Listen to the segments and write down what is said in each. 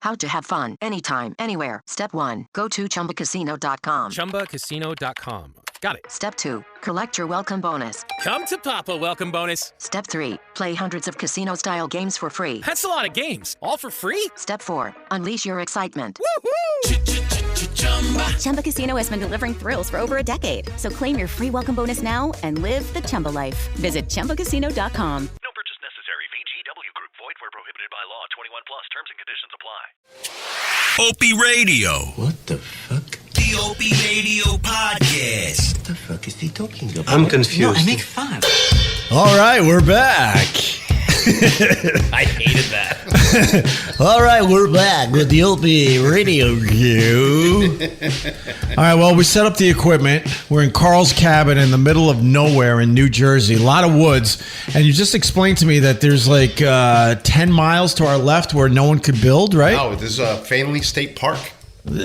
How to have fun anytime, anywhere. Step 1. Go to ChumbaCasino.com. ChumbaCasino.com. Got it. Step 2. Collect your welcome bonus. Come to Papa welcome bonus. Step 3. Play hundreds of casino-style games for free. That's a lot of games. All for free? Step 4. Unleash your excitement. Woohoo! Chumba Casino has been delivering thrills for over a decade. So claim your free welcome bonus now and live the Chumba life. Visit ChumbaCasino.com. No purchase necessary. VGW Group. Void where prohibited by law. 21 plus. Terms and conditions apply. Opie Radio. What the fuck? The Opie Radio Podcast. What the fuck is he talking about? I'm confused. No, I make fun. All right, we're back. I hated that. All right, we're back with the Opie Radio Show. All right, well, we set up the equipment. We're in Carl's cabin in the middle of nowhere in New Jersey, a lot of woods. And you just explained to me that there's like 10 miles to our left where no one could build, right? No, this is Fanley State Park.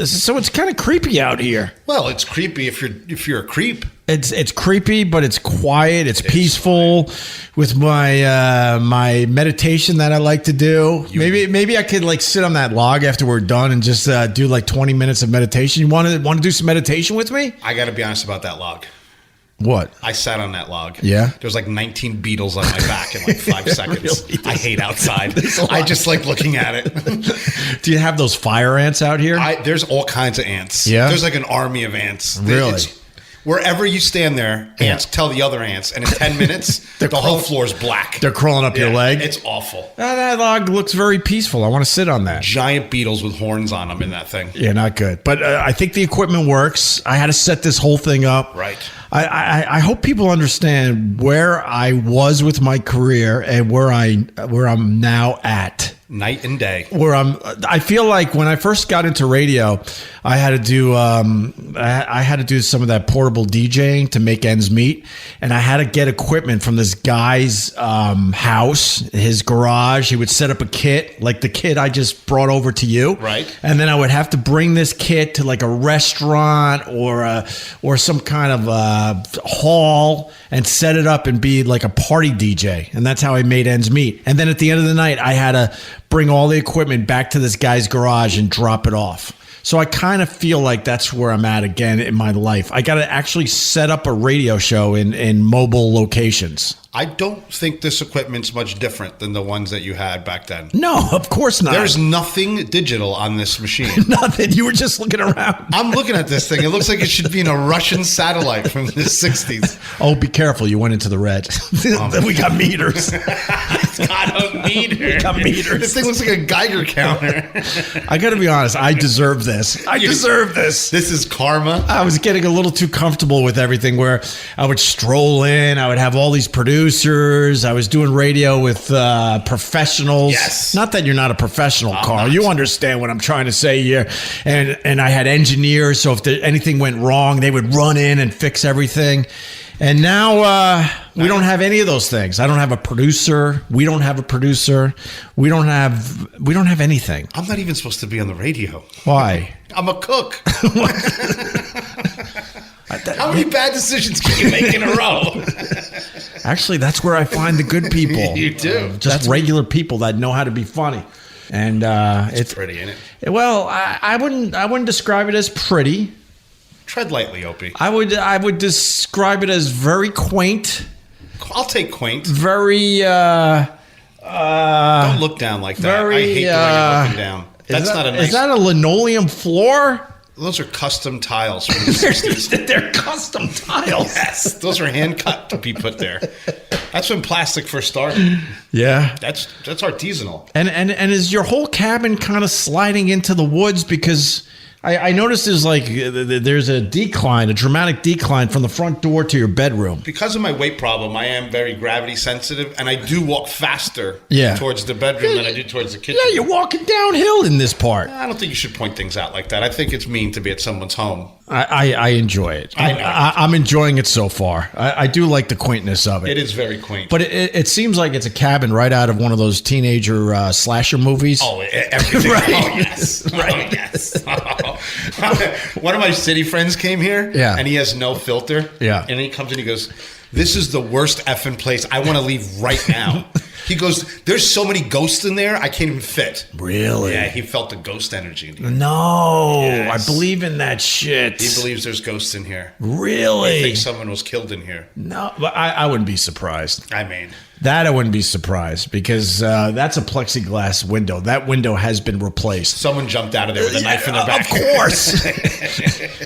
So it's kind of creepy out here. Well, it's creepy if you're a creep. It's creepy, but it's quiet. It's peaceful. With my my meditation that I like to do. Maybe I could like sit on that log after we're done and just do like 20 minutes of meditation. You want to do some meditation with me? I got to be honest about that log. What? I sat on that log. Yeah? There's like 19 beetles on my back in like 5 seconds. Really? I hate outside. I just like looking at it. Do you have those fire ants out here? There's all kinds of ants. Yeah? There's like an army of ants. Really? Wherever you stand there, ants tell the other ants, and in 10 minutes, the whole floor is black. They're crawling up your leg? It's awful. That log looks very peaceful. I want to sit on that. Giant beetles with horns on them in that thing. Yeah, not good. But I think the equipment works. I had to set this whole thing up. Right. I hope people understand where I was with my career and where I'm now at. Night and day. I feel like when I first got into radio, I had to do I had to do some of that portable DJing to make ends meet, and I had to get equipment from this guy's house, his garage. He would set up a kit like the kit I just brought over to you, right? And then I would have to bring this kit to like a restaurant or some kind of hall and set it up and be like a party DJ, and that's how I made ends meet. And then at the end of the night, I had to bring all the equipment back to this guy's garage and drop it off. So I kind of feel like that's where I'm at again in my life. I got to actually set up a radio show in mobile locations. I don't think this equipment's much different than the ones that you had back then. No, of course not. There's nothing digital on this machine. Nothing. You were just looking around. I'm looking at this thing. It looks like it should be in a Russian satellite from the 60s. Oh, be careful. You went into the red. We got meters. It's got a meter. We got meters. This thing looks like a Geiger counter. I got to be honest. I deserve this. I deserve this. This is karma. I was getting a little too comfortable with everything where I would stroll in. I would have all these producers. I was doing radio with professionals. Yes. Not that you're not a professional, Carl. You understand what I'm trying to say here. And I had engineers, so if anything went wrong, they would run in and fix everything. And now we don't have any of those things. I don't have a producer. We don't have a producer. We don't have anything. I'm not even supposed to be on the radio. Why? I'm a cook. How many bad decisions can you make in a row? Actually, that's where I find the good people. You do. Just regular people that know how to be funny. And it's pretty, isn't it? Well, I wouldn't describe it as pretty. Tread lightly, Opie. I would describe it as very quaint. I'll take quaint. Very don't look down like that. Very, I hate the way you're looking down. That's not a nice. Is that a linoleum floor? Those are custom tiles from the 60s. They're custom tiles. Yes, those are hand cut to be put there. That's when plastic first started. Yeah, that's artisanal. And is your whole cabin kind of sliding into the woods? Because I noticed there's a decline, a dramatic decline from the front door to your bedroom. Because of my weight problem, I am very gravity sensitive, and I do walk faster towards the bedroom than I do towards the kitchen. Yeah, you're walking downhill in this part. I don't think you should point things out like that. I think it's mean to be at someone's home. I enjoy it. I know. I'm enjoying it so far. I do like the quaintness of it. It is very quaint. But it seems like it's a cabin right out of one of those teenager slasher movies. Oh, everything. Right. Oh, yes. Right. Oh, yes. One of my city friends came here. Yeah. And he has no filter. Yeah. And he comes in, he goes, this is the worst effing place. I want to leave right now. He goes, there's so many ghosts in there, I can't even fit. Really? Yeah, he felt the ghost energy in here. No, Yes. I believe in that shit. He believes there's ghosts in here. Really? I think someone was killed in here. No, but I wouldn't be surprised. I mean, That I wouldn't be surprised because that's a plexiglass window. That window has been replaced. someone jumped out of there with a knife in their back. Of course.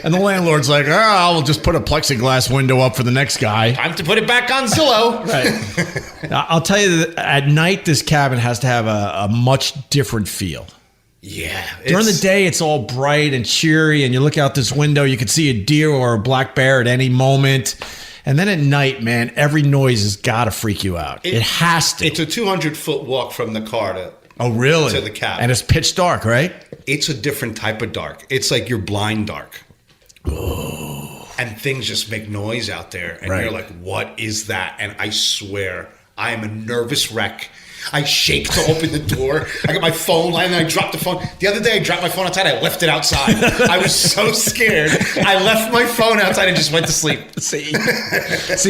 And the landlord's like, I'll just put a plexiglass window up for the next guy. Time to put it back on Zillow. Right. I'll tell you that at night, this cabin has to have a much different feel. Yeah. During the day, it's all bright and cheery, and you look out this window, you can see a deer or a black bear at any moment. And then at night, man, every noise has got to freak you out. It has to. It's a 200-foot walk from the car to really? to the cabin. And it's pitch dark, right? It's a different type of dark. It's like you're blind dark. Oh. And things just make noise out there. And you're like, what is that? And I swear, I am a nervous wreck. I shake to open the door. I got my phone lying there. I dropped the phone. The other day, I dropped my phone outside. I left it outside. I was so scared. I left my phone outside and just went to sleep. See,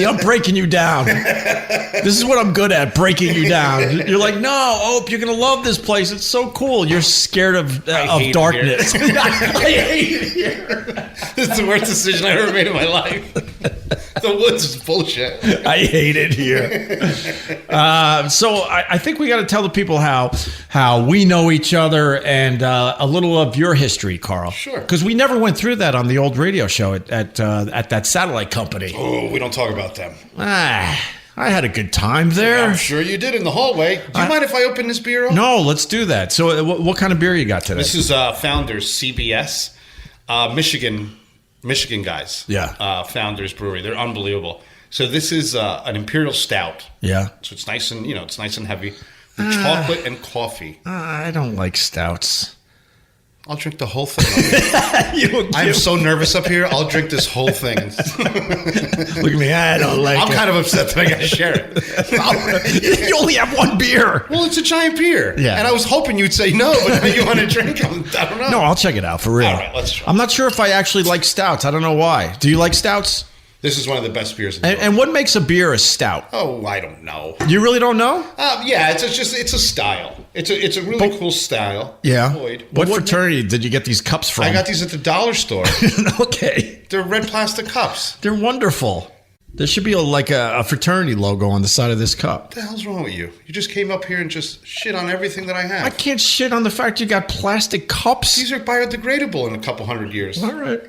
I'm breaking you down. This is what I'm good at, breaking you down. You're like, no, Ope, you're going to love this place. It's so cool. You're scared of darkness. I hate it here. This is the worst decision I ever made in my life. The woods is bullshit. I hate it here. So I think we got to tell the people how we know each other and a little of your history, Carl. Sure. Because we never went through that on the old radio show at that satellite company. Oh, we don't talk about them. I had a good time there. I'm sure you did in the hallway. Do you mind if I open this beer up? No, let's do that. So what kind of beer you got today? This is Founders CBS, Michigan guys. Yeah. Founders Brewery. They're unbelievable. So this is an Imperial Stout. Yeah. So it's nice and heavy. With chocolate and coffee. I don't like stouts. I'll drink the whole thing. I'm so nervous up here. I'll drink this whole thing. Look at me. I don't like I'm it. kind of upset that I got to share it. You only have one beer. Well, it's a giant beer. Yeah. And I was hoping you'd say no, but now you want to drink them. I don't know. No, I'll check it out for real. All right, let's try. I'm not sure if I actually like stouts. I don't know why. Do you like stouts? This is one of the best beers in the world. And what makes a beer a stout? Oh, I don't know. You really don't know? Yeah, it's a style. It's a really cool style. Yeah. Lloyd. What fraternity did you get these cups from? I got these at the dollar store. Okay. They're red plastic cups. They're wonderful. There should be a fraternity logo on the side of this cup. What the hell's wrong with you? You just came up here and just shit on everything that I have. I can't shit on the fact you got plastic cups. These are biodegradable in a couple hundred years. All right.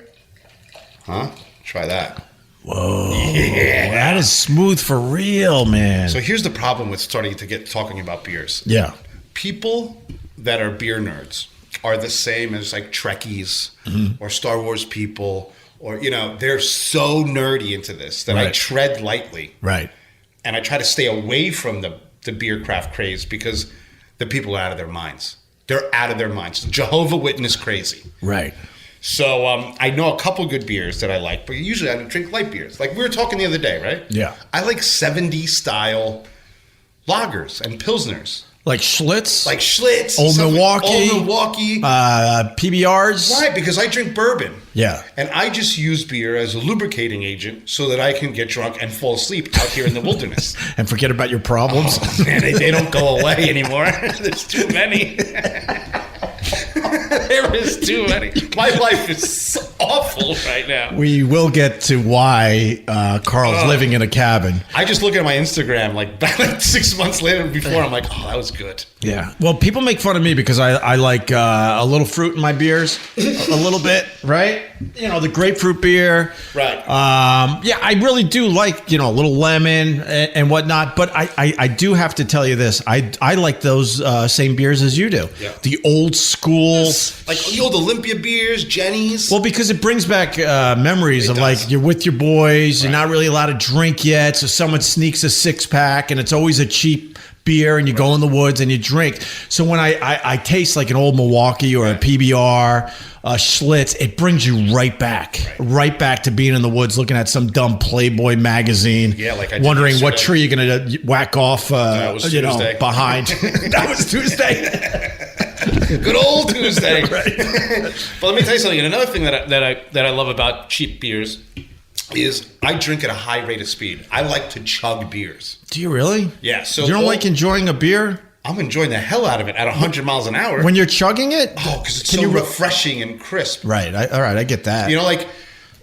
Huh? Try that. Whoa. Yeah. That is smooth for real, man. So here's the problem with starting to get talking about beers. Yeah. People that are beer nerds are the same as like Trekkies or Star Wars people, or, they're so nerdy into this that I tread lightly. Right. And I try to stay away from the beer craft craze because the people are out of their minds. They're out of their minds. Jehovah Witness crazy. Right. So I know a couple good beers that I like, but usually I don't drink light beers. Like we were talking the other day, right? Yeah. I like 70s style lagers and pilsners. Like Schlitz? Like Schlitz. Old Milwaukee. Old Milwaukee. PBRs. Right, because I drink bourbon. Yeah. And I just use beer as a lubricating agent so that I can get drunk and fall asleep out here in the wilderness. And forget about your problems. Oh, man, they don't go away anymore. There's too many. There is too many. My life is so awful right now. We will get to why Carl's living in a cabin. I just look at my Instagram like 6 months later before. I'm like, oh, that was good. Yeah. Well, people make fun of me because I like a little fruit in my beers, a little bit, right? The grapefruit beer. Right. Yeah, I really do like, a little lemon and whatnot. But I do have to tell you this. I like those same beers as you do. Yeah. The old school. Like the old Olympia beers, Jenny's. Well, because it brings back memories It of does. like you're with your boys, you're not really allowed to drink yet, so someone sneaks a 6-pack and it's always a cheap beer and you go in the woods and you drink. So when I taste like an old Milwaukee or a PBR, a Schlitz, it brings you right back to being in the woods looking at some dumb Playboy magazine. Yeah, like I did wondering what yesterday. tree you're going to whack off That was Tuesday. behind. That was Tuesday. Good old Tuesday. But let me tell you something. And another thing that I love about cheap beers is I drink at a high rate of speed. I like to chug beers. Do you really? Yeah. So you don't like enjoying a beer I'm enjoying the hell out of it at 100 miles an hour. when you're chugging it? Oh, because it's so refreshing and crisp. Right. All right. I get that. You know, like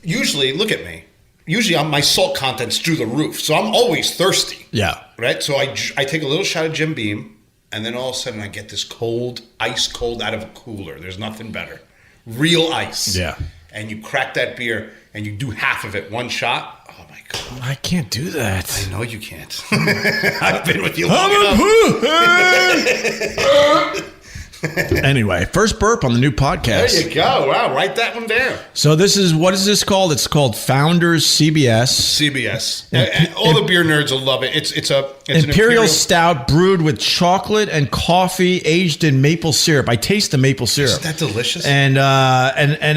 usually, look at me. Usually, my salt content's through the roof, so I'm always thirsty. Yeah. Right. So I take a little shot of Jim Beam, and then all of a sudden I get this cold, ice cold out of a cooler. There's nothing better. Real ice. Yeah. And you crack that beer, and you do half of it, one shot. Oh my God. I can't do that. I know you can't. I've been with you long enough. Anyway, first burp on the new podcast. There you go. Wow, write that one down. So what is this called? It's called Founders CBS. CBS. And all the beer nerds will love it. It's an Imperial Stout brewed with chocolate and coffee, aged in maple syrup. I taste the maple syrup. Isn't that delicious? And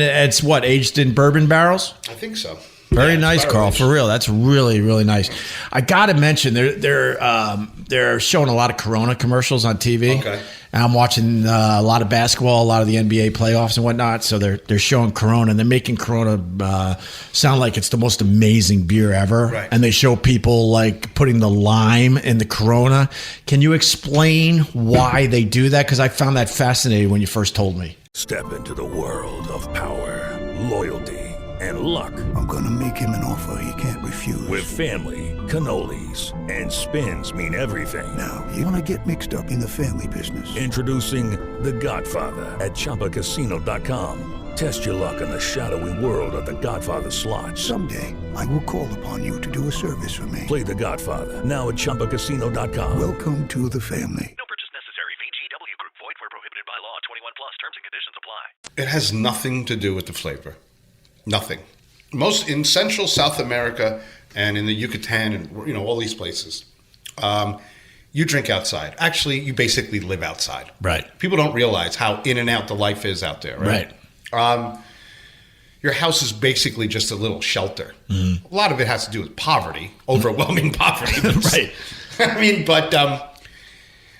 it's what, aged in bourbon barrels? I think so. Very nice, Carl. For real, that's really, really nice. I got to mention they're showing a lot of Corona commercials on TV. Okay. And I'm watching a lot of basketball, a lot of the NBA playoffs and whatnot. So they're showing Corona, and they're making Corona sound like it's the most amazing beer ever. Right. And they show people like putting the lime in the Corona. Can you explain why they do that? Because I found that fascinating when you first told me. Step into the world of power, loyalty, and luck. I'm gonna make him an offer he can't refuse. With family, cannolis, and spins mean everything. Now, you wanna get mixed up in the family business. Introducing The Godfather at ChumbaCasino.com. Test your luck in the shadowy world of The Godfather slot. Someday, I will call upon you to do a service for me. Play The Godfather now at ChumbaCasino.com. Welcome to the family. No purchase necessary. VGW Group. Void where prohibited by law. 21 plus. Terms and conditions apply. It has nothing to do with the flavor. Nothing. Most in Central South America and in the Yucatan and all these places, you drink outside. Actually, you basically live outside. Right. People don't realize how in and out the life is out there. Right. Your house is basically just a little shelter. A lot of it has to do with poverty, overwhelming poverty. Right. I mean, but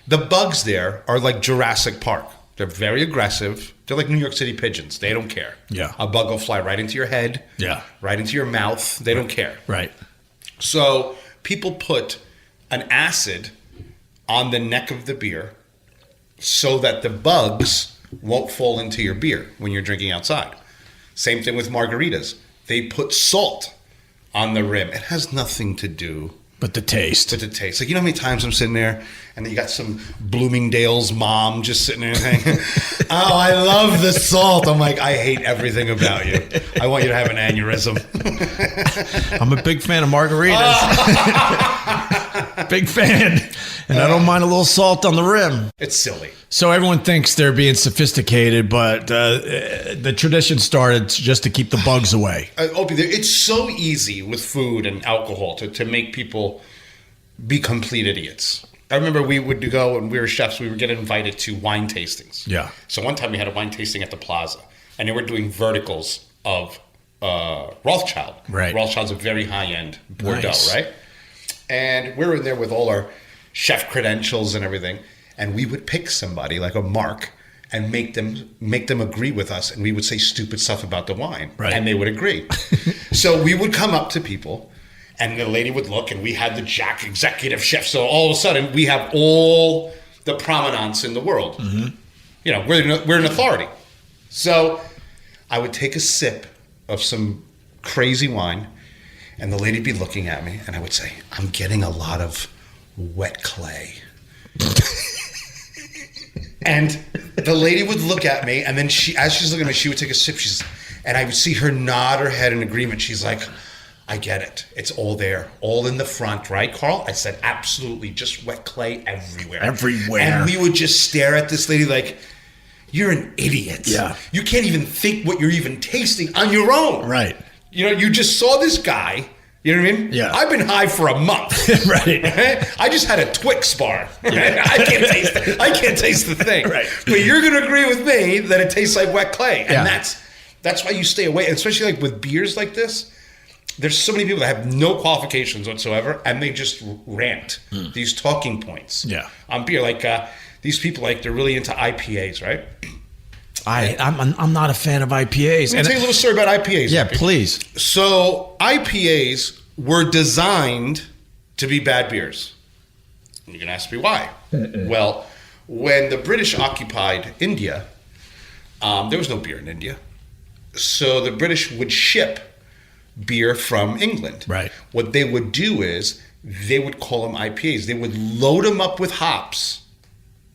the bugs there are like Jurassic Park. They're very aggressive. They're like New York City pigeons. They don't care. Yeah. A bug will fly right into your head. Yeah. Right into your mouth. They don't care. Right. So people put an acid on the neck of the beer so that the bugs won't fall into your beer when you're drinking outside. Same thing with margaritas. They put salt on the rim. It has nothing to do But the taste. Like, you know how many times I'm sitting there and you got some Bloomingdale's mom just sitting there saying, oh, I love the salt. I'm like, I hate everything about you. I want you to have an aneurysm. I'm a big fan of margaritas. Big fan. And I don't mind a little salt on the rim. It's silly. So everyone thinks they're being sophisticated, but the tradition started just to keep the bugs away. Opie, it's so easy with food and alcohol to make people be complete idiots. I remember we would go, when we were chefs, we would get invited to wine tastings. Yeah. So one time we had a wine tasting at the Plaza, and they were doing verticals of Rothschild. Right. Rothschild's a very high-end Bordeaux, Nice. right? And we were in there with all our chef credentials and everything, and we would pick somebody like a Mark and make them agree with us, and we would say stupid stuff about the wine, Right. and they would agree. So we would come up to people, and the lady would look, and we had the Jack executive chef. So all of a sudden, we have all the prominence in the world. Mm-hmm. You know, we're an authority. So I would take a sip of some crazy wine, and the lady'd be looking at me, and I would say, I'm getting a lot of wet clay. And the lady would look at me, and then as she's looking at me, she would take a sip, and I would see her nod her head in agreement. She's like, I get it. It's all there, all in the front, right, Carl? I said, absolutely, just wet clay everywhere. Everywhere. And we would just stare at this lady like, you're an idiot. Yeah. You can't even think what you're even tasting on your own. Right. You know, you just saw this guy. You know what I mean? Yeah. I've been high for a month. Right. I just had a Twix bar. Yeah. I can't taste the thing. Right. But you're going to agree with me that it tastes like wet clay. And Yeah. that's why you stay away. And especially like with beers like this, there's so many people that have no qualifications whatsoever, and they just rant these talking points Yeah. on beer. Like these people, like they're really into IPAs, right? I'm not a fan of IPAs. Let me tell you a little story about IPAs. Yeah, Ricky. please. So IPAs were designed to be bad beers. And you're going to ask me why. Well, when the British occupied India, there was no beer in India. So the British would ship beer from England. Right. What they would do is they would call them IPAs. They would load them up with hops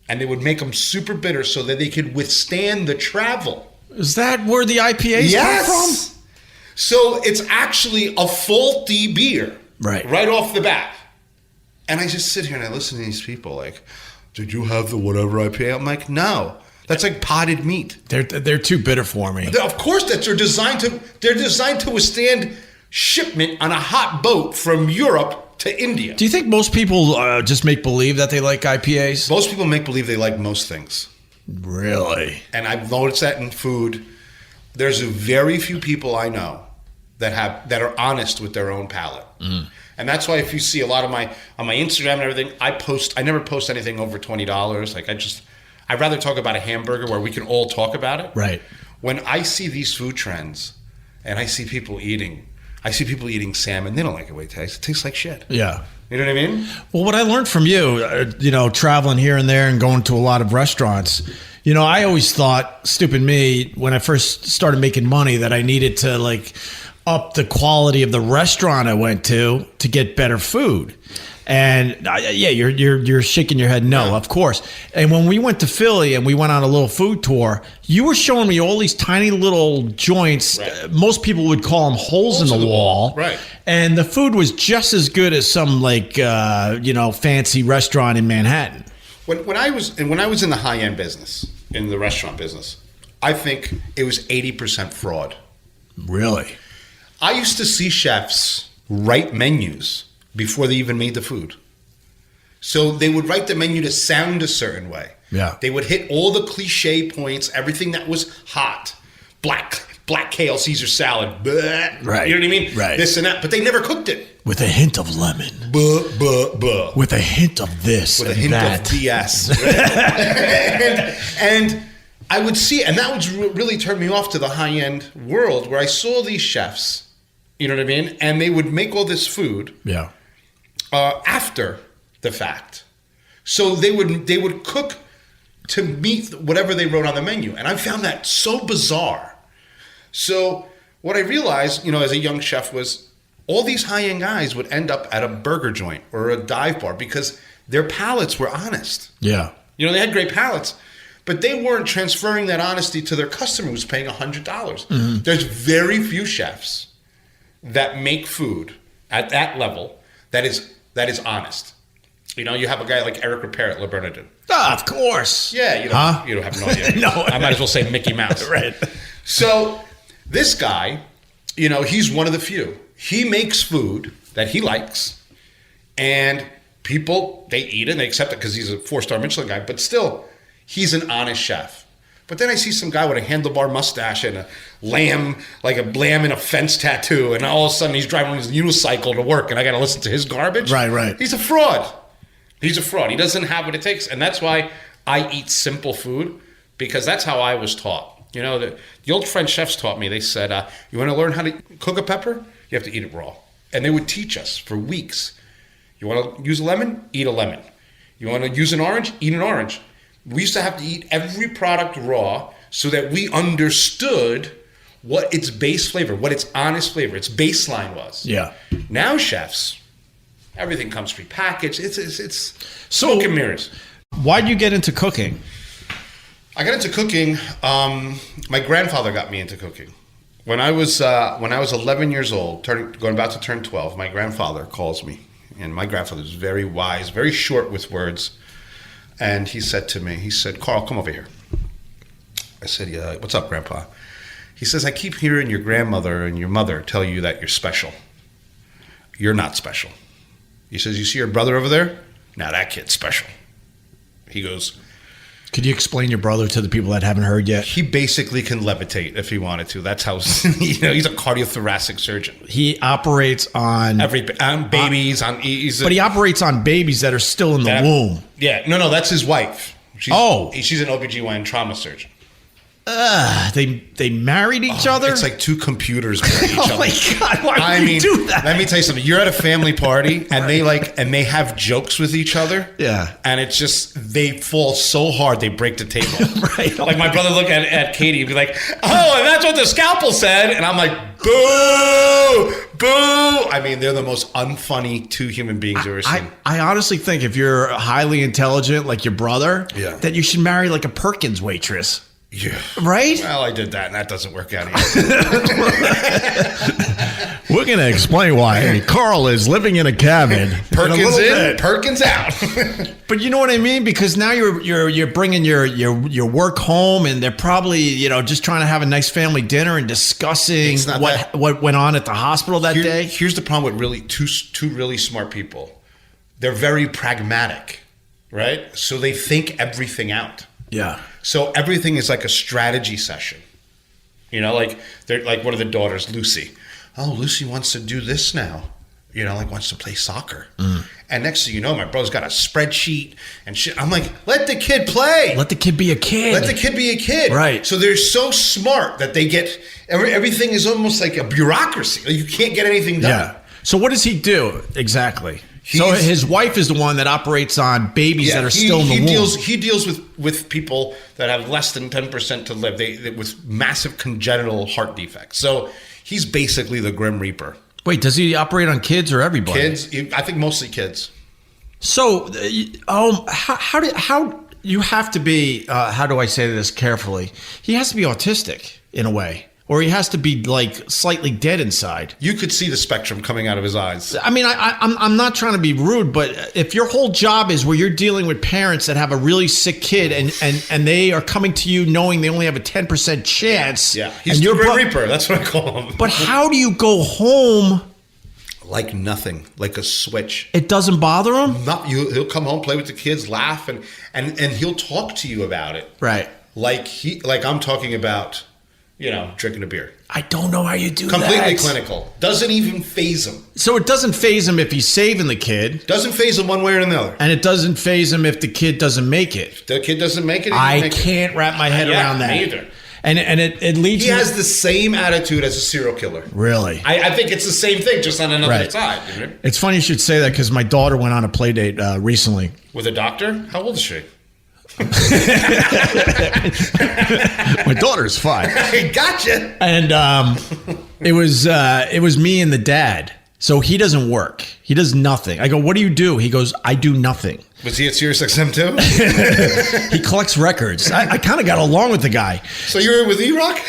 and they would make them super bitter so that they could withstand the travel. Is that where the IPAs come from? So it's actually a faulty beer. Right off the bat. And I just sit here and I listen to these people like, did you have the whatever IPA? I'm like, no. That's like potted meat. They're too bitter for me. Of course, they're designed to withstand shipment on a hot boat from Europe to India. Do you think most people just make believe that they like IPAs? Most people make believe they like most things. Really? And I've noticed that in food. There's very few people I know that are honest with their own palate. And that's why if you see a lot of on my Instagram and everything, I never post anything over $20. Like I'd rather talk about a hamburger where we can all talk about it. Right. When I see these food trends and I see people eating salmon, they don't like the way it tastes. It tastes like shit. Yeah. You know what I mean? Well, what I learned from you, traveling here and there and going to a lot of restaurants, I always thought, stupid me, when I first started making money, that I needed to up the quality of the restaurant I went to get better food. And you're shaking your head. No, of course. And when we went to Philly and we went on a little food tour, you were showing me all these tiny little joints. Right. Most people would call them holes in the wall. Right. And the food was just as good as some fancy restaurant in Manhattan. When I was in the high end business, in the restaurant business, I think it was 80% fraud. Really? I used to see chefs write menus before they even made the food. So they would write the menu to sound a certain way. Yeah. They would hit all the cliche points, everything that was hot. Black kale Caesar salad. Bleh. Right. You know what I mean? Right. This and that. But they never cooked it. With a hint of lemon. With a hint of this. With a hint that. of BS. and I would see, and that would really turn me off to the high-end world where I saw these chefs, you know what I mean? And they would make all this food. Yeah. After the fact. So they would cook to meet whatever they wrote on the menu. And I found that so bizarre. So what I realized, as a young chef was all these high-end guys would end up at a burger joint or a dive bar because their palates were honest. Yeah. They had great palates, but they weren't transferring that honesty to their customer who's paying $100. Mm-hmm. There's very few chefs that make food at that level that is honest. You have a guy like Eric Ripert at Le Bernardin. Of course. Yeah, you don't have no idea. No. I might as well say Mickey Mouse. Right. So this guy, he's one of the few. He makes food that he likes, and people, they eat it and they accept it because he's a 4-star Michelin guy, but still, he's an honest chef. But then I see some guy with a handlebar mustache and a lamb in a fence tattoo, and all of a sudden he's driving his unicycle to work, and I got to listen to his garbage. Right. He's a fraud. He doesn't have what it takes, and that's why I eat simple food, because that's how I was taught. The old French chefs taught me. They said, you want to learn how to cook a pepper? You have to eat it raw. And they would teach us for weeks. You want to use a lemon? Eat a lemon. You want to use an orange? Eat an orange. We used to have to eat every product raw so that we understood what its base flavor, what its honest flavor, its baseline was. Yeah. Now chefs, everything comes prepackaged. It's smoke and mirrors. Why'd you get into cooking? I got into cooking. My grandfather got me into cooking. When I was 11 years old, about to turn 12, my grandfather calls me. And my grandfather was very wise, very short with words. And he said to me, Carl, come over here. I said, yeah, what's up, Grandpa? He says, I keep hearing your grandmother and your mother tell you that you're special. You're not special. He says, you see your brother over there? Now that kid's special. He goes, could you explain your brother to the people that haven't heard yet? He basically can levitate if he wanted to. That's how, he's a cardiothoracic surgeon. He operates on babies. But he operates on babies that are still in the womb. Yeah. No, that's his wife. She's an OBGYN trauma surgeon. They married each other? It's like two computers married each other. Oh my God, why would you do that? Let me tell you something. You're at a family party and they have jokes with each other. Yeah. And it's just, they fall so hard they break the table. Right. Like my brother look at Katie and be like, oh, and that's what the scalpel said. And I'm like, boo, boo. I mean, they're the most unfunny two human beings I've ever seen. I honestly think if you're highly intelligent like your brother, that you should marry like a Perkins waitress. Yeah. Right? Well, I did that, and that doesn't work out either. We're going to explain why Carl is living in a cabin. Perkins in, Perkins out. But you know what I mean? Because now you're bringing your work home, and they're probably just trying to have a nice family dinner and discussing what went on at the hospital that day. Here's the problem with really two really smart people. They're very pragmatic, right? So they think everything out. Yeah. So everything is like a strategy session. Like they're like one of the daughters, Lucy. Oh, Lucy wants to do this now. Wants to play soccer. And next thing you know, my brother's got a spreadsheet and shit. I'm like, let the kid play. Let the kid be a kid. Let the kid be a kid. Right. So they're so smart that they get everything is almost like a bureaucracy. You can't get anything done. Yeah. So what does he do exactly? So his wife is the one that operates on babies that are still in the womb. He deals with people that have less than 10% to live, with massive congenital heart defects. So he's basically the Grim Reaper. Wait, does he operate on kids or everybody? Kids, I think mostly kids. So, how you have to be? How do I say this carefully? He has to be autistic in a way. Or he has to be like slightly dead inside. You could see the spectrum coming out of his eyes. I mean, I'm not trying to be rude, but if your whole job is where you're dealing with parents that have a really sick kid and they are coming to you knowing they only have a 10% chance. Yeah, he's the Grim Reaper. That's what I call him. But how do you go home? Like nothing, like a switch. It doesn't bother him? He'll come home, play with the kids, laugh, and he'll talk to you about it. Right. Like I'm talking about. Drinking a beer. I don't know how you do Completely that. clinical. Doesn't even faze him. So it doesn't faze him if he's saving the kid. Doesn't faze him one way or another. And it doesn't faze him if the kid doesn't make it. If the kid doesn't make it, I can't wrap my head around that. Me either. And it leads. He has the same attitude as a serial killer. Really? I think it's the same thing, just on another side. It's funny you should say that because my daughter went on a play date recently. With a doctor? How old is she? My daughter's 5. Gotcha. And it was me and the dad. So he doesn't work. He does nothing. I go, what do you do? He goes, I do nothing. Was he at SiriusXM too? He collects records. I kind of got along with the guy. So you were with E-Rock?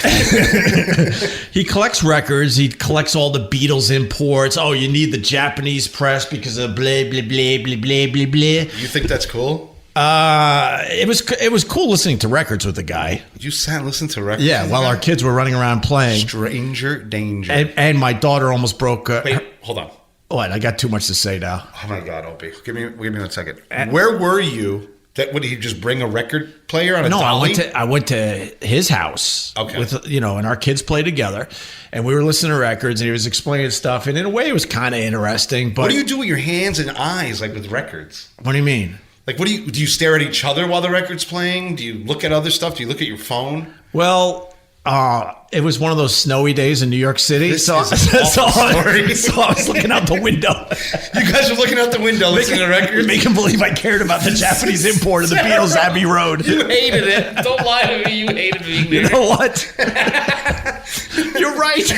He collects records. He collects all the Beatles imports. Oh, you need the Japanese press because of blah, blah, blah, blah, blah, blah, blah. You think that's cool? It was cool listening to records with the guy. You sat and listened to records? Yeah, while our kids were running around playing. Stranger danger. And my daughter almost broke. Wait, hold on. What? I got too much to say now. Oh my God, Opie. Give me 1 second. Where were you? Would he just bring a record player on a dolly? I went to his house. Okay. With and our kids played together, and we were listening to records, and he was explaining stuff, and in a way, it was kind of interesting. But what do you do with your hands and eyes, like with records? What do you mean? Like, do you stare at each other while the record's playing? Do you look at other stuff? Do you look at your phone? Well, it was one of those snowy days in New York City. So I was looking out the window. You guys were looking out the window listening to records? Make him believe I cared about the Japanese import of the Beatles Abbey Road. You hated it. Don't lie to me. You hated being there. You know what? You're right.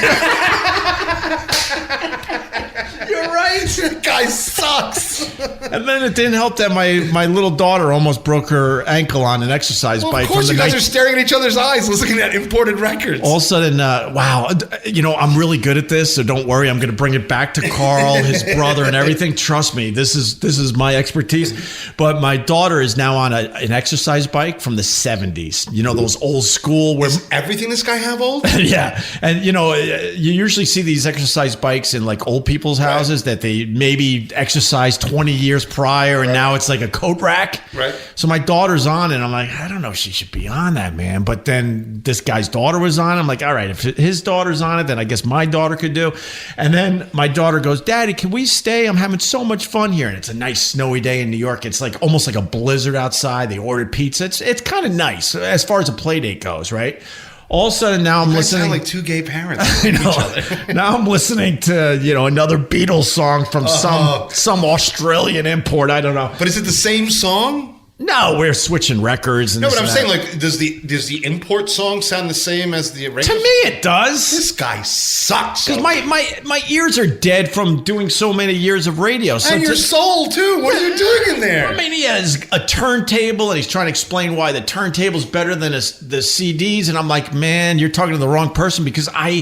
You're right. That guy sucks. And then it didn't help that my little daughter almost broke her ankle on an exercise bike. Of course, you guys are staring at each other's eyes listening at imported records. All of a sudden, wow, I'm really good at this, so don't worry. I'm going to bring it back to Carl, his brother, and everything. Trust me, this is my expertise. But my daughter is now on an exercise bike from the 70s. You know, those old school. Is everything this guy have old? Yeah. And, you usually see these exercise bikes in like old people's houses that they maybe exercise 20 years prior, and now it's like a coat rack. Right. So my daughter's on it. I'm like, I don't know if she should be on that, man. But then this guy's daughter was on it. I'm like, all right, if his daughter's on it, then I guess my daughter could do. And then my daughter goes, Daddy, can we stay? I'm having so much fun here. And it's a nice snowy day in New York. It's like almost like a blizzard outside. They ordered pizza. It's kind of nice as far as a play date goes, right? All of a sudden now I'm listening. Sound like two gay parents. I know. Now I'm listening to, another Beatles song from some Australian import. I don't know. But is it the same song? No, we're switching records. And no, but I'm saying, like, does the import song sound the same as the original? To me, it does. This guy sucks. Because my ears are dead from doing so many years of radio. So and your soul, too. What are you doing in there? I mean, he has a turntable, and he's trying to explain why the turntable's better than the CDs. And I'm like, man, you're talking to the wrong person because I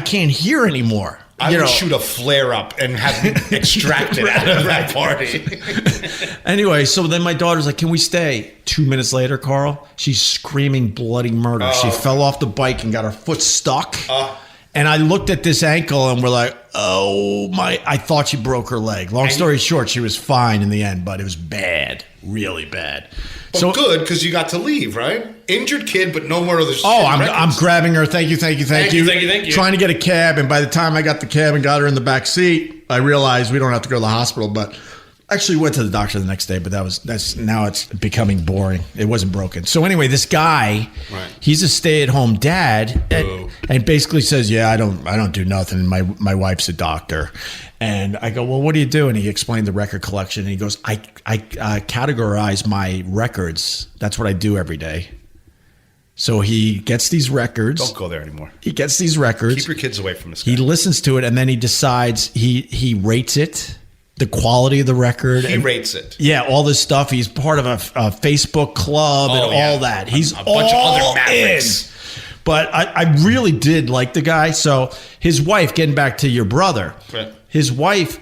can't hear anymore. I would shoot a flare up and have him extracted out of that party. Anyway, so then my daughter's like, can we stay? 2 minutes later, Carl, she's screaming bloody murder. She fell off the bike and got her foot stuck. And I looked at this ankle and we're like, oh my, I thought she broke her leg. Long story short, she was fine in the end, but it was bad, really bad. But so good, because you got to leave, right? Injured kid, but no more of this. Oh, I'm grabbing her. Thank you. Trying to get a cab, and by the time I got the cab and got her in the back seat, I realized we don't have to go to the hospital. But actually went to the doctor the next day. But that's now it's becoming boring. It wasn't broken. So anyway, this guy, he's a stay-at-home dad, and basically says, "Yeah, I don't do nothing. My wife's a doctor." And I go, well, what do you do? And he explained the record collection. And he goes, I categorize my records. That's what I do every day. So he gets these records. Don't go there anymore. He gets these records. Keep your kids away from this guy. He listens to it, and then he decides he rates it, the quality of the record. He rates it. Yeah, all this stuff. He's part of a Facebook club and all that. He's a bunch of other mavericks. But I really did like the guy. So his wife, getting back to your brother, right. His wife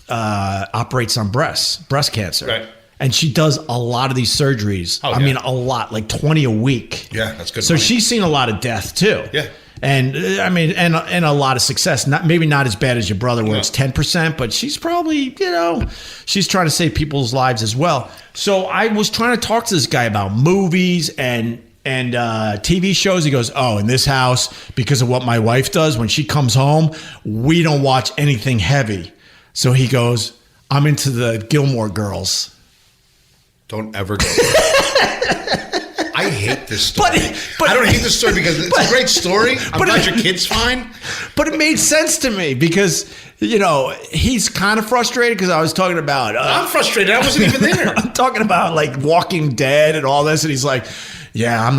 operates on breast cancer. Right. And she does a lot of these surgeries. I mean, a lot, like 20 a week. Yeah, that's good. So she's seen a lot of death too. Yeah. And I mean, and a lot of success. Maybe not as bad as your brother, where it's 10%, but she's probably, she's trying to save people's lives as well. So I was trying to talk to this guy about movies and TV shows. He goes, oh, in this house, because of what my wife does, when she comes home, we don't watch anything heavy. So he goes, I'm into the Gilmore Girls. Don't ever go there. I hate this story. But I don't hate this story because it's a great story. I'm glad your kid's fine. But it made sense to me because, he's kind of frustrated because I was talking about... I'm frustrated. I wasn't even there. I'm talking about like Walking Dead and all this. And he's like, yeah,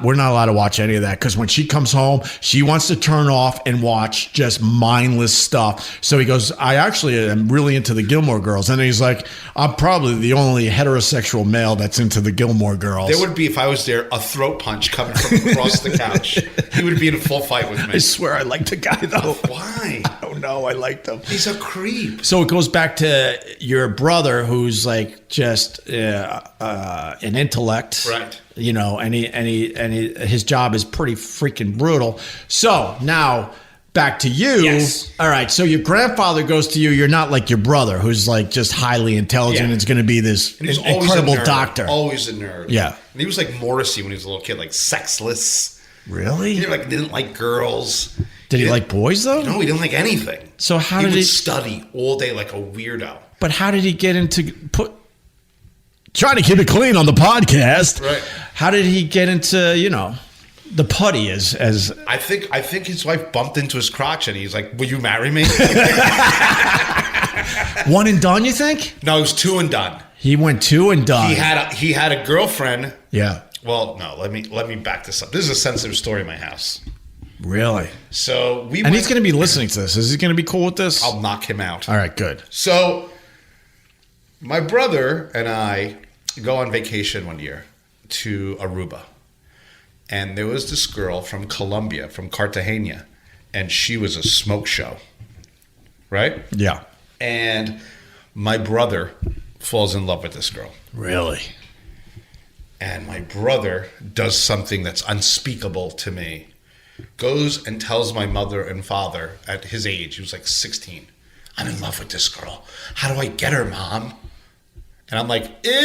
we're not allowed to watch any of that because when she comes home, she wants to turn off and watch just mindless stuff. So he goes, I actually am really into the Gilmore Girls. And he's like, I'm probably the only heterosexual male that's into the Gilmore Girls. There would be, if I was there, a throat punch coming from across the couch. He would be in a full fight with me. I swear I like the guy, though. Why? I don't know. I liked him. He's a creep. So it goes back to your brother, who's like just an intellect. Right. And his job is pretty freaking brutal. So now back to you. Yes. All right. So your grandfather goes to you. You're not like your brother, who's like just highly intelligent. Yeah. It's going to be this And he's incredible always a nerd. doctor. Always a nerd. Yeah. And he was like Morrissey when he was a little kid, like sexless. Really? He didn't like girls. Did he like boys though? No, he didn't like anything. So how he did would he study all day like a weirdo? But how did he get into trying to keep it clean on the podcast? Right. How did he get into, the putty as I think his wife bumped into his crotch and he's like, will you marry me? one and done, you think? No, it was two and done. He went two and done. He had a girlfriend. Yeah. Well, no, let me back this up. This is a sensitive story in my house. Really? So he's going to be listening to this. Is he going to be cool with this? I'll knock him out. All right, good. So my brother and I go on vacation one year to Aruba. And there was this girl from Colombia, from Cartagena, and she was a smoke show. Right? Yeah. And my brother falls in love with this girl. Really? And my brother does something that's unspeakable to me. Goes and tells my mother and father at his age, he was like 16, I'm in love with this girl. How do I get her, Mom? And I'm like, ew. Ew.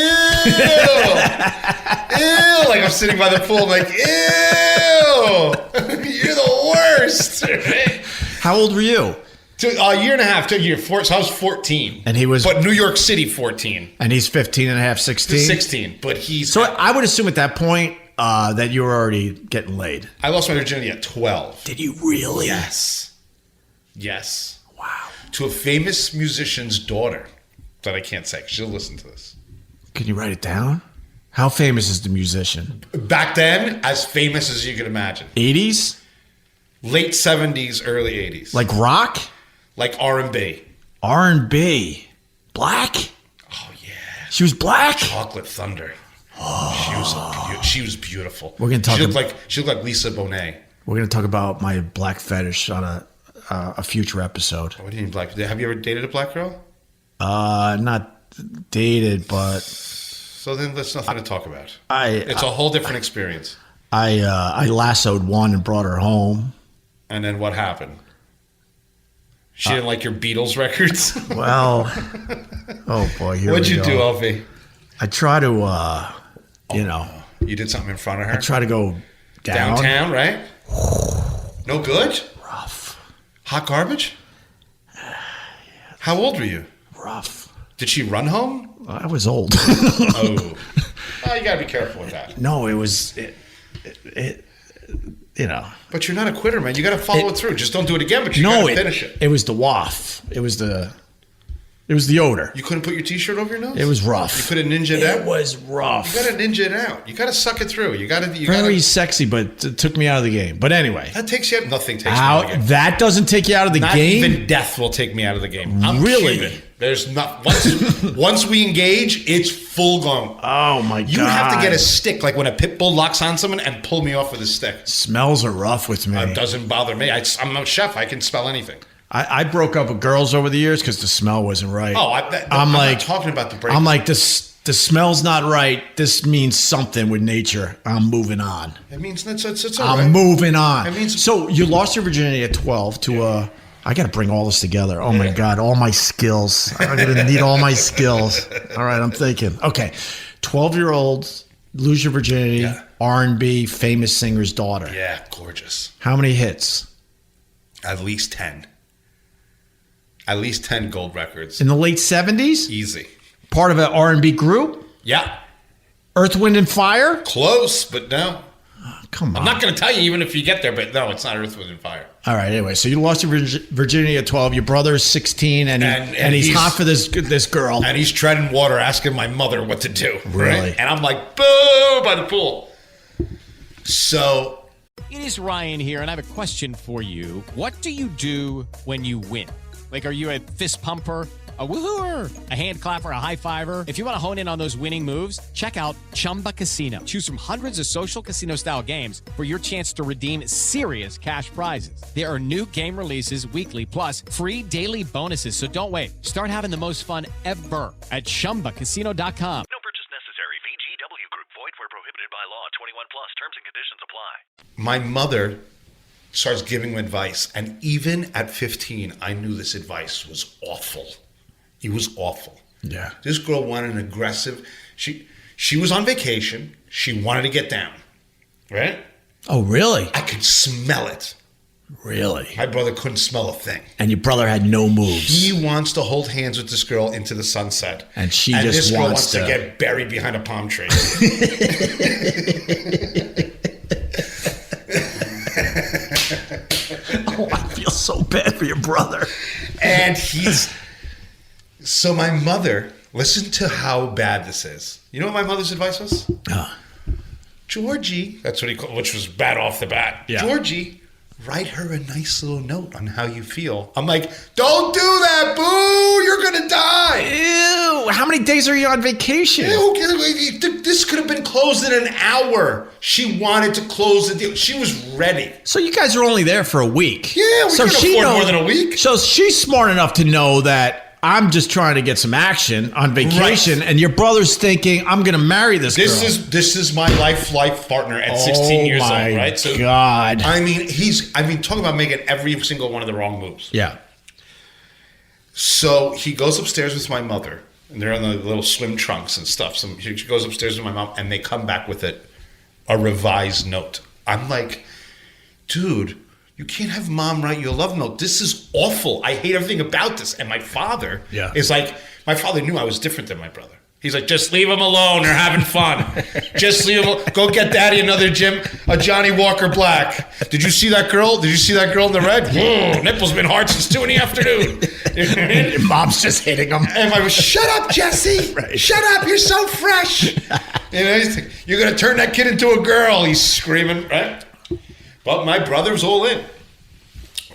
Like I'm sitting by the pool. I'm like, ew. You're the worst. How old were you? A year and a half to a year. So I was 14. And he was... But New York City, 14. And he's 15 and a half, 16? 16. But he's... So I would assume at that point that you were already getting laid. I lost my virginity at 12. Did you really? Yes. Yes. Wow. To a famous musician's daughter that I can't say. She'll listen to this. Can you write it down? How famous is the musician? Back then, as famous as you could imagine. 80s? Late 70s, early 80s. Like rock? Like R&B. R&B. Black? Oh, yeah. She was black? Chocolate Thunder. Oh. She was beautiful. We're gonna talk she looked like Lisa Bonet. We're going to talk about my black fetish on a future episode. What do you mean black? Have you ever dated a black girl? Not dated, but... So then there's nothing to talk about. It's a whole different experience. I lassoed one and brought her home. And then what happened? She didn't like your Beatles records? Well, oh boy, here What'd we you go. do, Alfie? I try to, You did something in front of her? I try to go down. Downtown, right? No good? Rough. Hot garbage? How old were you? Rough. Did she run home? I was old. Oh, you gotta be careful with that. No, it was, But you're not a quitter, man. You gotta follow it through. Just don't do it again, but you gotta finish it. It was the waft. It was the odor. You couldn't put your t-shirt over your nose? It was rough. You could have ninja it out? It was rough. You gotta ninja it out. You gotta suck it through. Very sexy, but it took me out of the game. But anyway. That takes you out. Nothing takes me out of the game. That doesn't take you out of the game? Not even death will take me out of the game. I'm Really? Cuban. There's not once we engage, it's full blown. Oh my god! You have to get a stick, like when a pit bull locks on someone, and pull me off with a stick. Smells are rough with me. It doesn't bother me. I'm a chef. I can smell anything. I broke up with girls over the years because the smell wasn't right. Oh, I'm not talking about the break. I'm like, the smell's not right. This means something with nature. I'm moving on. It means it's all right. I'm moving on. It means so you lost your virginity at 12 to I got to bring all this together. Oh my God, all my skills. I'm going to need all my skills. All right, I'm thinking. Okay, 12-year-old, lose your virginity, R&B, famous singer's daughter. Yeah, gorgeous. How many hits? At least 10. At least 10 gold records. In the late 70s? Easy. Part of an R&B group? Yeah. Earth, Wind, and Fire? Close, but no. Oh, come on. I'm not going to tell you even if you get there, but no, it's not Earth, Wind, and Fire. All right, anyway, so you lost your virginity at 12. Your brother is 16, and he's hot for this girl. And he's treading water asking my mother what to do. Really? Right? And I'm like, boo, by the pool. So. It is Ryan here, and I have a question for you. What do you do when you win? Like, are you a fist pumper, a woohooer, a hand clapper, a high fiver? If you want to hone in on those winning moves, check out Chumba Casino. Choose from hundreds of social casino style games for your chance to redeem serious cash prizes. There are new game releases weekly, plus free daily bonuses. So don't wait. Start having the most fun ever at ChumbaCasino.com. No purchase necessary. VGW Group. Void where prohibited by law. 21 plus. Terms and conditions apply. My mother starts giving him advice. And even at 15, I knew this advice was awful. It was awful. Yeah. This girl wanted an aggressive. She was on vacation. She wanted to get down. Right? Oh, really? I could smell it. Really? My brother couldn't smell a thing. And your brother had no moves. He wants to hold hands with this girl into the sunset. And she and just this girl wants to get buried behind a palm tree. Oh, I feel so bad for your brother. And so my mother, listen to how bad this is. You know what my mother's advice was? Georgie, that's what he called, which was bad off the bat. Yeah. Georgie, write her a nice little note on how you feel. I'm like, don't do that, boo! You're gonna die. Ew! How many days are you on vacation? Ew, this could have been closed in an hour. She wanted to close the deal. She was ready. So you guys are only there for a week. Yeah, we could afford more than a week. So she's smart enough to know that I'm just trying to get some action on vacation, and your brother's thinking, I'm going to marry this girl. This is my life partner at 16 years old, right? So God. I mean, talk about making every single one of the wrong moves. Yeah. So he goes upstairs with my mother, and they're in the little swim trunks and stuff. So she goes upstairs with my mom, and they come back with a revised note. I'm like, dude, you can't have mom write you a love note. This is awful. I hate everything about this. And my father is like, my father knew I was different than my brother. He's like, just leave them alone. They're having fun. Just leave them. Go get daddy another Johnny Walker Black. Did you see that girl? Did you see that girl in the red? Whoa, nipple's been hard since 2 in the afternoon. Your mom's just hitting him. And I was, shut up, Jesse. Right. Shut up. You're so fresh. You're going to turn that kid into a girl. He's screaming, right? But my brother's all in.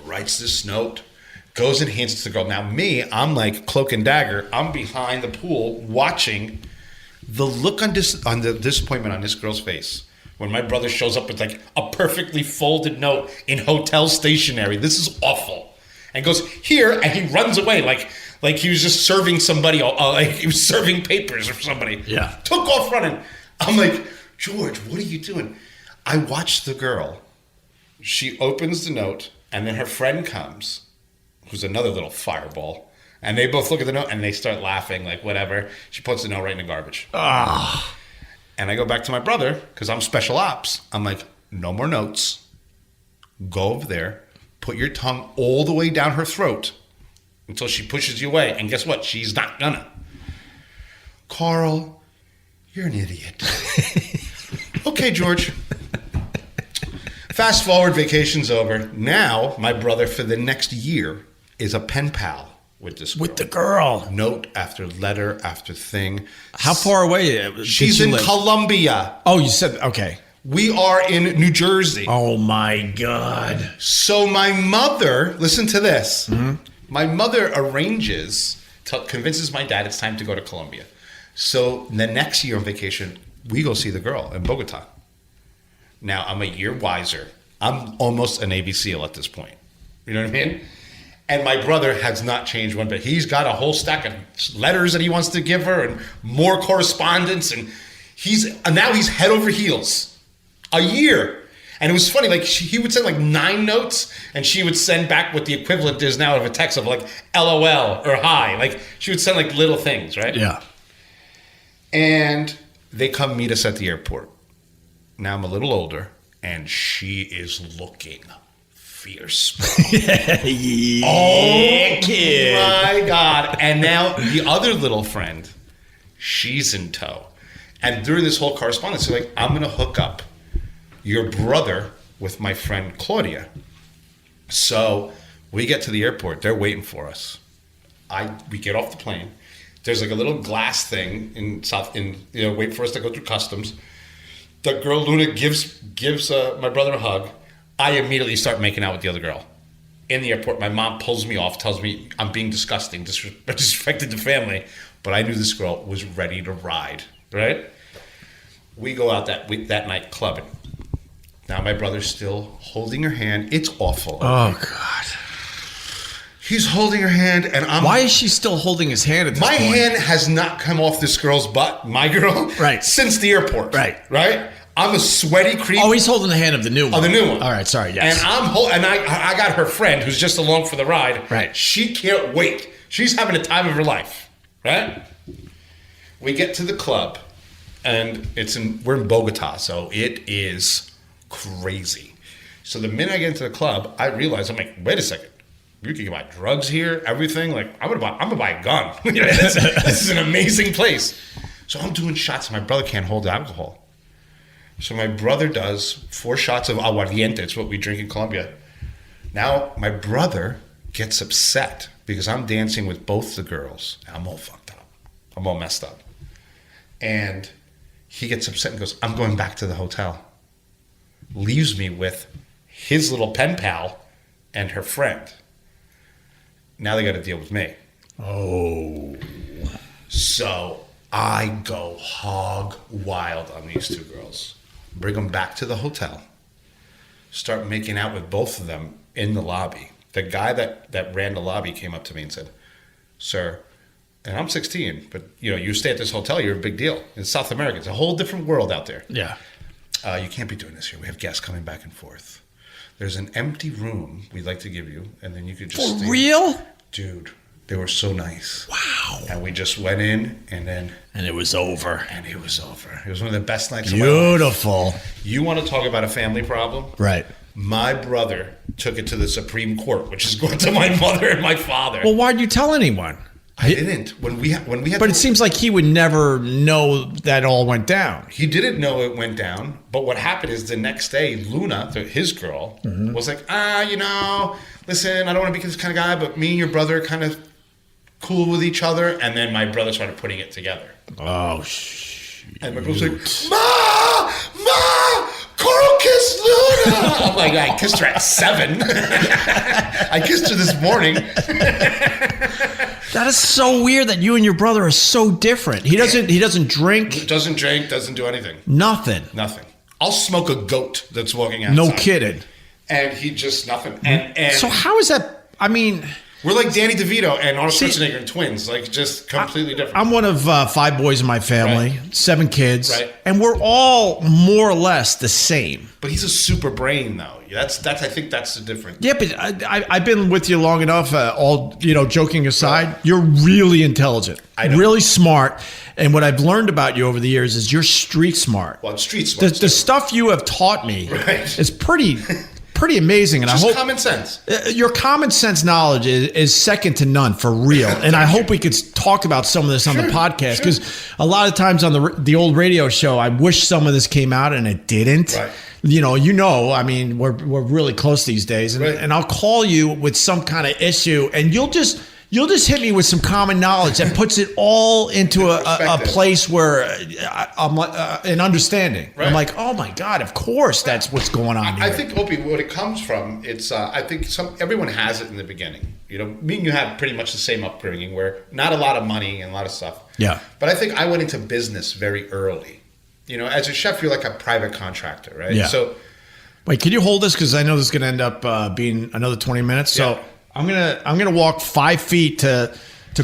Writes this note. Goes and hands it to the girl. Now me, I'm like cloak and dagger. I'm behind the pool watching the look on the disappointment on this girl's face when my brother shows up with like a perfectly folded note in hotel stationery. This is awful. And goes, here, and he runs away like he was just serving somebody, like he was serving papers or somebody. Yeah. Took off running. I'm like, George, what are you doing? I watched the girl. She opens the note, and then her friend comes, who's another little fireball. And they both look at the note and they start laughing, like whatever. She puts the note right in the garbage. Ah. And I go back to my brother, because I'm special ops. I'm like, no more notes. Go over there, put your tongue all the way down her throat until she pushes you away. And guess what? She's not gonna. Carl, you're an idiot. Okay, George. Fast forward, vacation's over. Now, my brother, for the next year, is a pen pal with this girl. With the girl. Note after letter after thing. How far away did She's she in live? Columbia. Oh, you said, okay. We are in New Jersey. Oh, my God. So my mother, listen to this. Mm-hmm. My mother convinces my dad it's time to go to Colombia. So the next year on vacation, we go see the girl in Bogota. Now, I'm a year wiser. I'm almost a Navy SEAL at this point. You know what I mean? And my brother has not changed one bit. He's got a whole stack of letters that he wants to give her and more correspondence. And now he's head over heels. A year. And it was funny. Like he would send like 9 notes and she would send back what the equivalent is now of a text of like LOL or hi. Like she would send like little things, right? Yeah. And they come meet us at the airport. Now I'm a little older and she is looking fierce. Yeah, oh, kid. My God. And now the other little friend, she's in tow. And during this whole correspondence, they're like, I'm going to hook up your brother with my friend Claudia. So we get to the airport. They're waiting for us. We get off the plane. There's like a little glass thing wait for us to go through customs. The girl Luna gives my brother a hug. I immediately start making out with the other girl. In the airport, my mom pulls me off, tells me I'm being disgusting, disrespected the family. But I knew this girl was ready to ride, right? We go out that night clubbing. Now my brother's still holding her hand. It's awful. Oh, God. He's holding her hand, and Why is she still holding his hand at this point? My hand has not come off this girl's butt, my girl, right, since the airport. Right? I'm a sweaty creep. Oh, he's holding the hand of the new one. Oh, the new one. All right, sorry, yes. And I got her friend who's just along for the ride. Right. She can't wait. She's having the time of her life. Right? We get to the club, and we're in Bogota, so it is crazy. So the minute I get into the club, I realize, I'm like, wait a second. You can buy drugs here, everything. Like, I'm gonna buy a gun. This is an amazing place. So I'm doing shots. My brother can't hold the alcohol. So my brother does 4 shots of aguardiente. It's what we drink in Colombia. Now my brother gets upset because I'm dancing with both the girls. I'm all fucked up. I'm all messed up. And he gets upset and goes, I'm going back to the hotel. Leaves me with his little pen pal and her friend. Now they got to deal with me. Oh. So I go hog wild on these 2 girls. Bring them back to the hotel. Start making out with both of them in the lobby. The guy that ran the lobby came up to me and said, sir, and I'm 16, but you stay at this hotel, you're a big deal. In South America, it's a whole different world out there. Yeah. You can't be doing this here. We have guests coming back and forth. There's an empty room we'd like to give you, and then you could just For real? Dude, They were so nice. Wow. And we just went in, and it was over. And it was over. It was one of the best nights of my life. Beautiful. You want to talk about a family problem? Right. My brother took it to the Supreme Court, which is going to my mother and my father. Well, why'd you tell anyone? I didn't. When we had. But it seems like he would never know that all went down. He didn't know it went down. But what happened is the next day, Luna, his girl, was like, listen, I don't want to be this kind of guy, but me and your brother are kind of cool with each other. And then my brother started putting it together. Oh, shit. And my brother's like, Ma, Carl kissed Luna. I'm like, I kissed her at 7. I kissed her this morning. That is so weird that you and your brother are so different. He doesn't drink. Doesn't drink, doesn't do anything. Nothing. I'll smoke a goat that's walking outside. No kidding. And he just nothing. And so how is that? I mean, we're like Danny DeVito and Arnold Schwarzenegger and twins, like just completely different. I'm one of 5 boys in my family, 7 kids, and we're all more or less the same. But he's a super brain, though. That's I think that's the difference. Yeah, but I've been with you long enough. All joking aside, you're really intelligent, really smart. And what I've learned about you over the years is you're street smart. Well, I'm street smart. The stuff you have taught me is pretty amazing. And just I hope common sense. Your common sense knowledge is second to none for real. And I hope we could talk about some of this on the podcast because a lot of times on the old radio show, I wish some of this came out and it didn't. Right. I mean, we're really close these days, and I'll call you with some kind of issue, and you'll just hit me with some common knowledge that puts it all into a place where I'm an understanding. Right. I'm like, oh my God, of course that's what's going on here. I think, Opie, what it comes from, it's I think everyone has it in the beginning. Me and you have pretty much the same upbringing where not a lot of money and a lot of stuff. Yeah. But I think I went into business very early. As a chef, you're like a private contractor, right? Yeah. So, wait, can you hold this? Because I know this is going to end up being another 20 minutes. So I'm gonna walk 5 feet to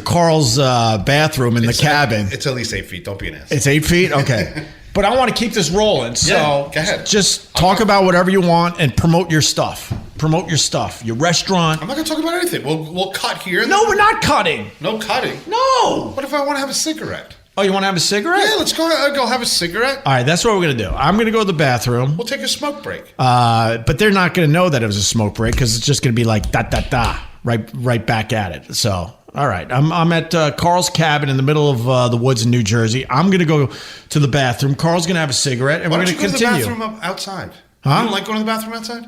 Carl's bathroom in the cabin. It's at least 8 feet. Don't be an ass. It's 8 feet? Okay. But I want to keep this rolling. So go ahead. Just talk about whatever you want and promote your stuff. Promote your stuff. Your restaurant. I'm not going to talk about anything. We'll cut here. No, we're not cutting. No cutting? No. What if I want to have a cigarette? Oh, you want to have a cigarette? Yeah, let's go have a cigarette. All right, that's what we're going to do. I'm going to go to the bathroom. We'll take a smoke break. But they're not going to know that it was a smoke break because it's just going to be like da-da-da, right back at it. So, all right. I'm at Carl's cabin in the middle of the woods in New Jersey. I'm going to go to the bathroom. Carl's going to have a cigarette, and we're going to continue. Why don't you go to the bathroom outside? Huh? You don't like going to the bathroom outside?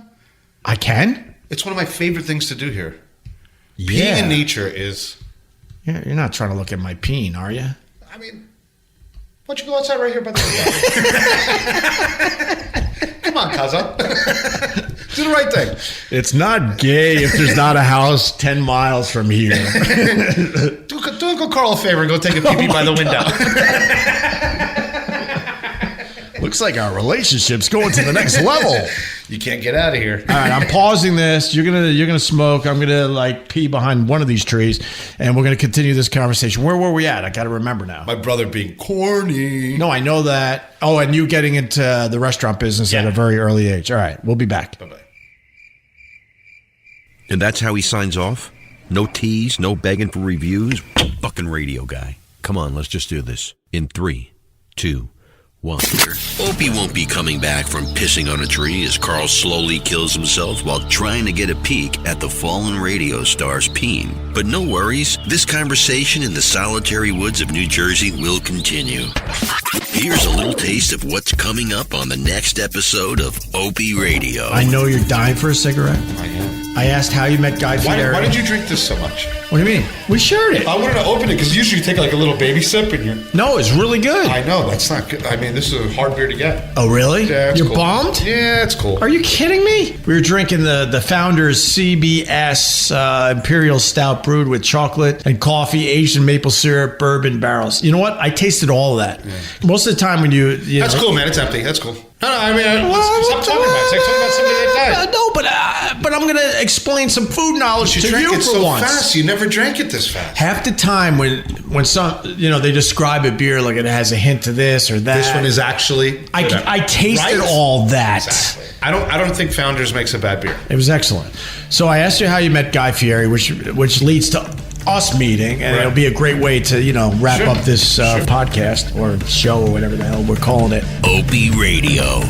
I can? It's one of my favorite things to do here. Yeah. Peeing in nature is... Yeah, you're not trying to look at my peen, are you? I mean... Why don't you go outside right here by the window? Come on, Kaza. Do the right thing. It's not gay if there's not a house 10 miles from here. do Uncle Carl a favor and go take a pee-pee by the window. Looks like our relationship's going to the next level. You can't get out of here. All right, I'm pausing this. You're gonna smoke. I'm gonna pee behind one of these trees, and we're gonna continue this conversation. Where were we at? I gotta remember now. My brother being corny. No, I know that. Oh, and you getting into the restaurant business at a very early age. All right, we'll be back. Bye-bye. And that's how he signs off? No tease, no begging for reviews? Fucking radio guy. Come on, let's just do this. In 3, 2, 1. Opie won't be coming back from pissing on a tree as Carl slowly kills himself while trying to get a peek at the fallen radio star's peen. But no worries, this conversation in the solitary woods of New Jersey will continue. Here's a little taste of what's coming up on the next episode of Opie Radio. I know you're dying for a cigarette. I am. I asked how you met Guy Fieri. Why did you drink this so much? What do you mean? We shared it. I wanted to open it because usually you take like a little baby sip and you're... No, it's really good. I know, that's not good. I mean, this is a hard beer to get. Oh, really? Yeah, it's You're cool. bummed? Yeah, it's cool. Are you kidding me? We were drinking the Founders CBS Imperial Stout brewed with chocolate and coffee, Asian maple syrup, bourbon barrels. You know what? I tasted all of that. Yeah. Most of the time when you That's cool, man. It's empty. That's cool. No, I mean, stop talking about it. It's like talking about somebody that died. No, but I'm going to explain some food knowledge to you for so once. Fast. You never drank it this fast. Half the time when some, they describe a beer like it has a hint to this or that. This one is actually... I tasted all that. Exactly. I don't think Founders makes a bad beer. It was excellent. So I asked you how you met Guy Fieri, which leads to us meeting, and it'll be a great way to, wrap up this podcast or show or whatever the hell we're calling it. Opie Radio.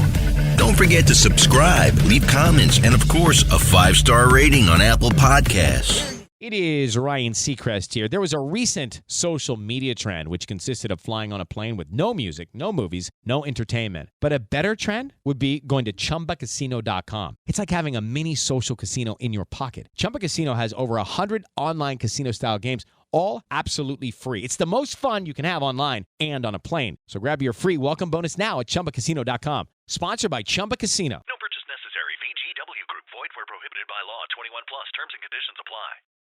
Don't forget to subscribe, leave comments, and of course, a 5-star rating on Apple Podcasts. It is Ryan Seacrest here. There was a recent social media trend which consisted of flying on a plane with no music, no movies, no entertainment. But a better trend would be going to ChumbaCasino.com. It's like having a mini social casino in your pocket. Chumba Casino has over 100 online casino-style games, all absolutely free. It's the most fun you can have online and on a plane. So grab your free welcome bonus now at ChumbaCasino.com. Sponsored by Chumba Casino. No purchase necessary. VGW Group. Void where prohibited by law. 21 plus. Terms and conditions apply.